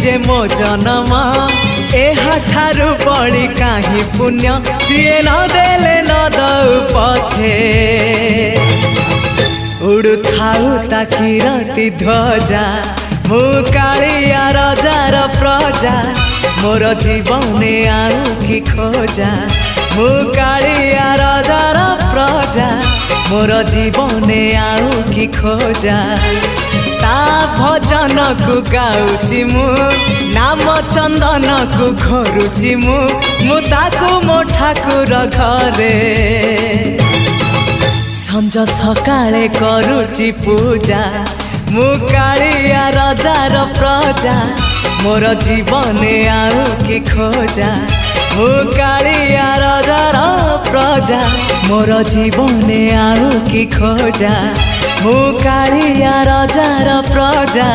जे मो जन्म एहाठारु बड़ी काहे पुण्य सिए न देले न दउ पछे उड़ु थाउ ताकि राति ध्वजा मु कालिया रजार प्रजा मोर जीवने आउ कि खोजा मु कालिया रजार प्रजा मोर जीवने आउ कि खोजा ता भजन को गाउची मु नाम चंदन को घरुची मु ताकू मो ठाकुर घरे संज सकाळे करुची पूजा मु कालिया रजार प्रजा मोर जीवने आउ कि खोजा मु कालिया रजार प्रजा मोर जीवने आउ कि खोजा मु कालिया रजार प्रजा।